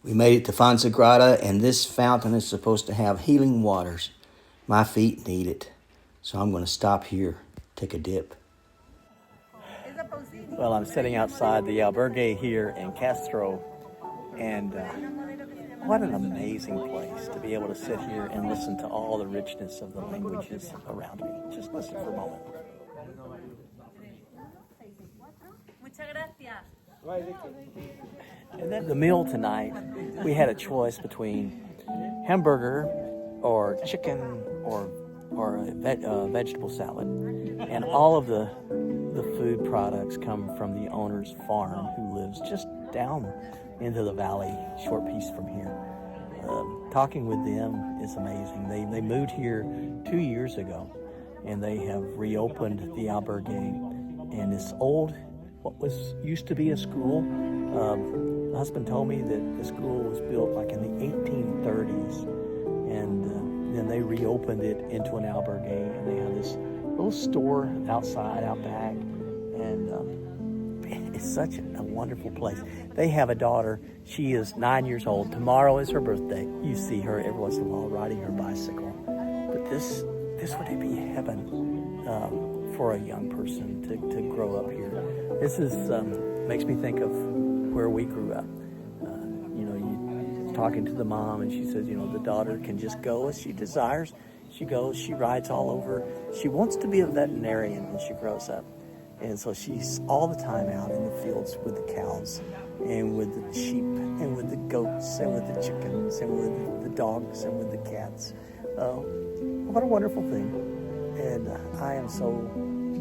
We made it to Fonsagrada, and this fountain is supposed to have healing waters. My feet need it, so I'm going to stop here, take a dip. Well, I'm sitting outside the albergue here in Castro, and what an amazing place to be able to sit here and listen to all the richness of the languages around me. Just listen for a moment. And then the meal tonight, we had a choice between hamburger or chicken or a vegetable salad. And all of the food products come from the owner's farm, who lives just down into the valley, short piece from here. Talking with them is amazing. They moved here 2 years ago, and they have reopened the albergue. And this old, what was used to be a school, my husband told me that the school was built like in the 1830s, and then they reopened it into an albergue, and they have this little store outside, out back, and it's such a wonderful place. They have a daughter. She is 9 years old. Tomorrow is her birthday. You see her every once in a while riding her bicycle. But this would be heaven for a young person to grow up here. This is makes me think of where we grew up. You talking to the mom, and she says, the daughter can just go as she desires. She goes, she rides all over. She wants to be a veterinarian when she grows up. And so she's all the time out in the fields with the cows and with the sheep and with the goats and with the chickens and with the dogs and with the cats. What a wonderful thing. And I am so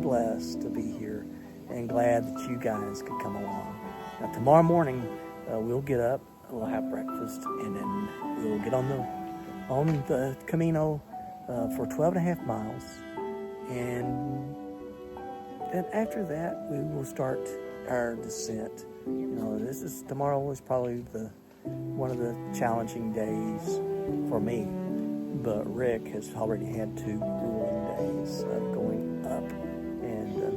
blessed to be here and glad that you guys could come along. Now, tomorrow morning, we'll get up, we'll have breakfast, and then we'll get on the Camino for 12 and a half miles. And then after that, we will start our descent. Tomorrow was probably one of the challenging days for me, but Rick has already had 2 grueling days of going up. And the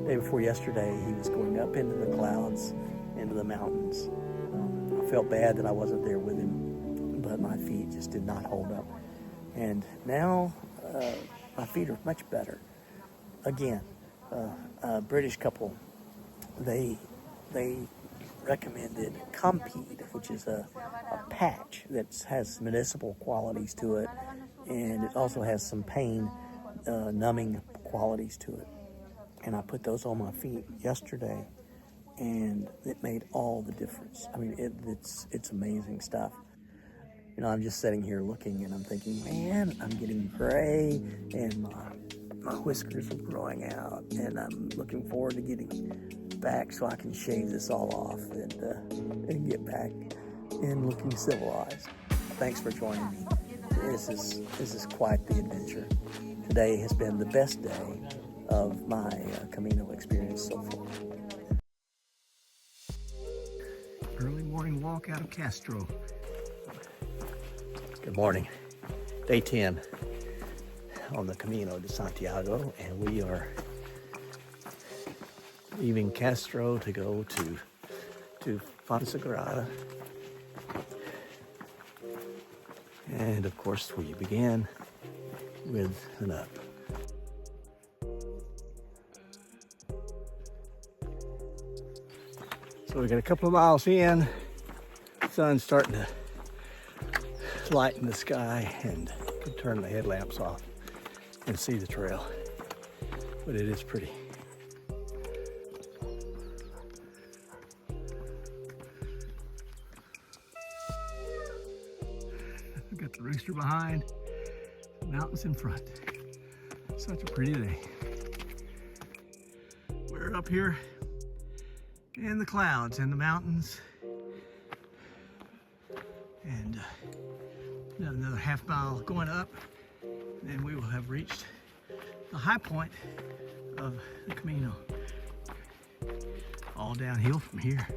day before yesterday, he was going up into the clouds, into the mountains. I felt bad that I wasn't there with him, but my feet just did not hold up. And now my feet are much better. Again, a British couple, they recommended Compeed, which is a patch that has medicinal qualities to it, and it also has some pain numbing qualities to it. And I put those on my feet yesterday, and it made all the difference. I mean, it's amazing stuff. I'm just sitting here looking, and I'm thinking, man, I'm getting gray, and my whiskers are growing out, and I'm looking forward to getting back so I can shave this all off and get back and looking civilized. Thanks for joining me. This is quite the adventure. Today has been the best day of my Camino experience so far. Early morning walk out of Castro. Good morning. Day 10 on the Camino de Santiago, and we are leaving Castro to go to Fonsagrada. And of course, we began with an up. So we got a couple of miles in, sun's starting to lighten the sky, and can turn the headlamps off and see the trail, but it is pretty. We've got the rooster behind, the mountains in front. Such a pretty day. We're up here in the clouds and the mountains, and another half mile going up, and we will have reached the high point of the Camino. All downhill from here.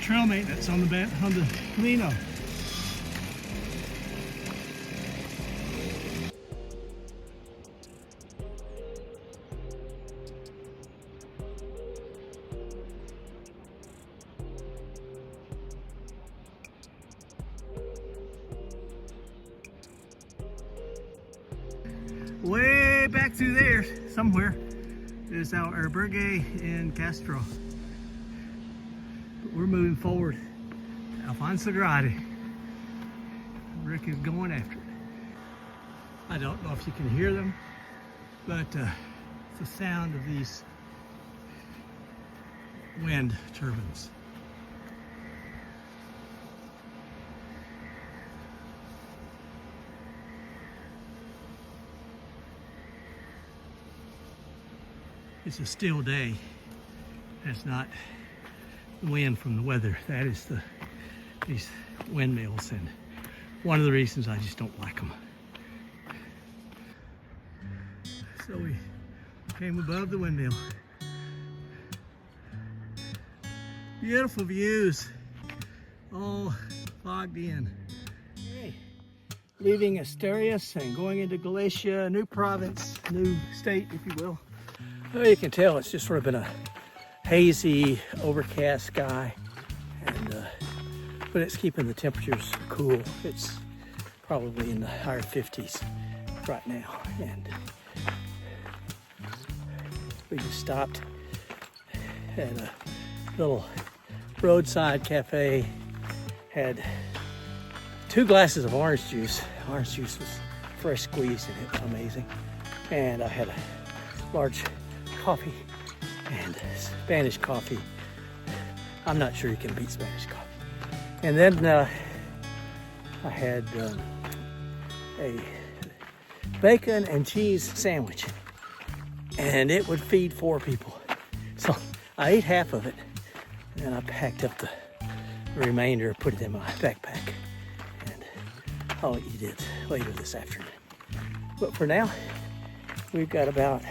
Trail maintenance on the Camino. back through there somewhere is our albergue in Castro. But we're moving forward. Afonsagrada. Rick is going after it. I don't know if you can hear them, but it's the sound of these wind turbines. It's a still day. That's not the wind from the weather. That is these windmills, and one of the reasons I just don't like them. So we came above the windmill. Beautiful views, all fogged in. Okay. Leaving Asturias and going into Galicia, new province, new state, if you will. Well, you can tell it's just sort of been a hazy, overcast sky, and but it's keeping the temperatures cool. It's probably in the higher 50s right now, and we just stopped at a little roadside cafe, had 2 glasses of orange juice. Orange juice was fresh squeezed and it was amazing. And I had a large coffee and Spanish coffee. I'm not sure you can beat Spanish coffee. And then I had a bacon and cheese sandwich, and it would feed 4 people. So I ate half of it, and I packed up the remainder, put it in my backpack, and I'll eat it later this afternoon. But for now, we've got about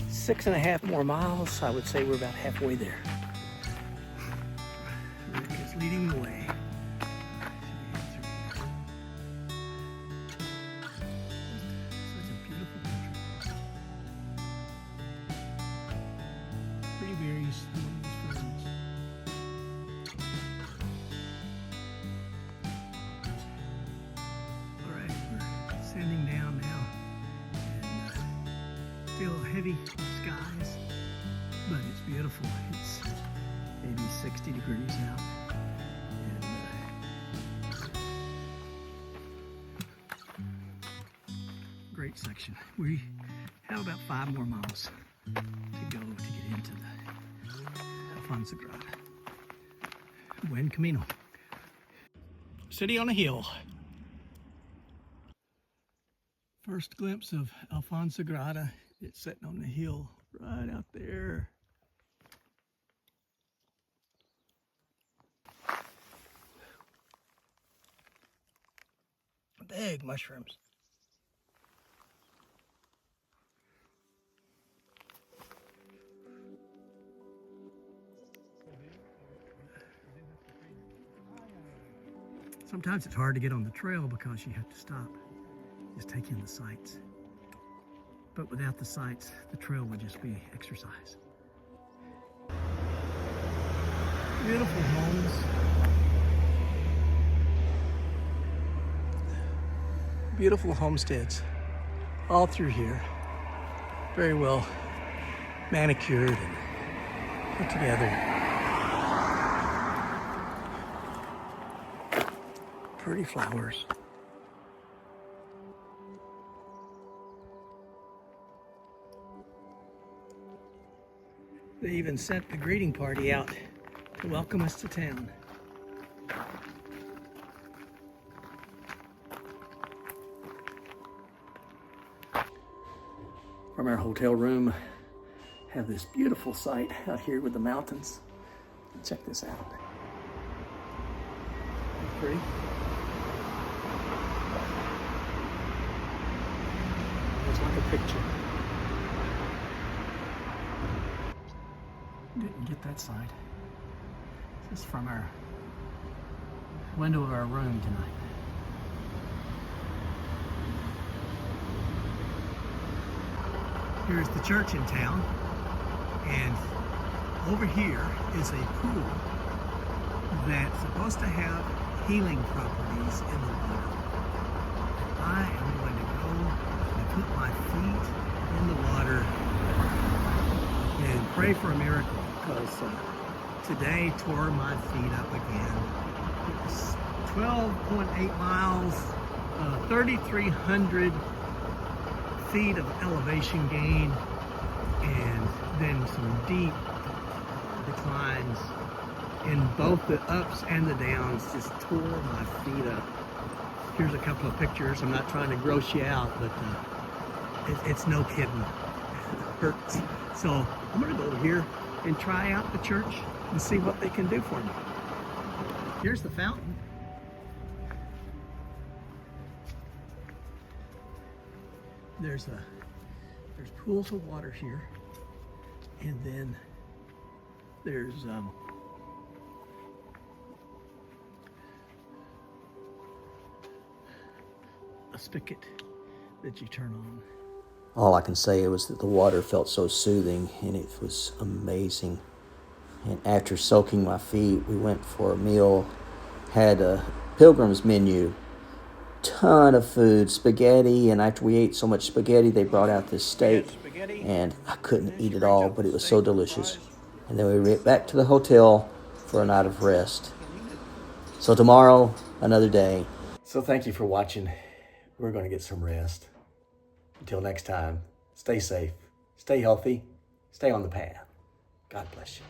6.5 more miles. I would say we're about halfway there. Rick is leading the way. Such a beautiful country. Pretty berries, fruits. All right, we're ascending down now, and still heavy skies, but it's beautiful. It's maybe 60 degrees out. Great section. We have about 5 more miles to go to get into the Afonsagrada. Buen Camino. City on a hill. First glimpse of Afonsagrada. It's sitting on the hill right out there. Big mushrooms. Sometimes it's hard to get on the trail because you have to stop, just take in the sights. But without the sights, the trail would just be exercise. Beautiful homes. Beautiful homesteads all through here. Very well manicured and put together. Pretty flowers. They even sent the greeting party out to welcome us to town. From our hotel room, have this beautiful sight out here with the mountains. Check this out. Pretty. It's like a picture. Didn't get that side. This is from our window of our room tonight. Here's the church in town, and over here is a pool that's supposed to have healing properties in the water. I am going to go I put my feet in the water and pray for a miracle, because today tore my feet up again. It's 12.8 miles, 3,300 feet of elevation gain, and then some deep declines in both the ups and the downs. Just tore my feet up. Here's a couple of pictures. I'm not trying to gross you out, but it's no kidding. It hurts. So I'm gonna go over here and try out the church and see what they can do for me. Here's the fountain. There's pools of water here, and then there's a spigot that you turn on. All I can say was that the water felt so soothing, and it was amazing. And after soaking my feet, we went for a meal, had a pilgrim's menu, ton of food, spaghetti, and after we ate so much spaghetti, they brought out this steak, and I couldn't eat it all, but it was so delicious. And then we went back to the hotel for a night of rest. So tomorrow, another day. So thank you for watching. We're going to get some rest. Until next time, stay safe, stay healthy, stay on the path. God bless you.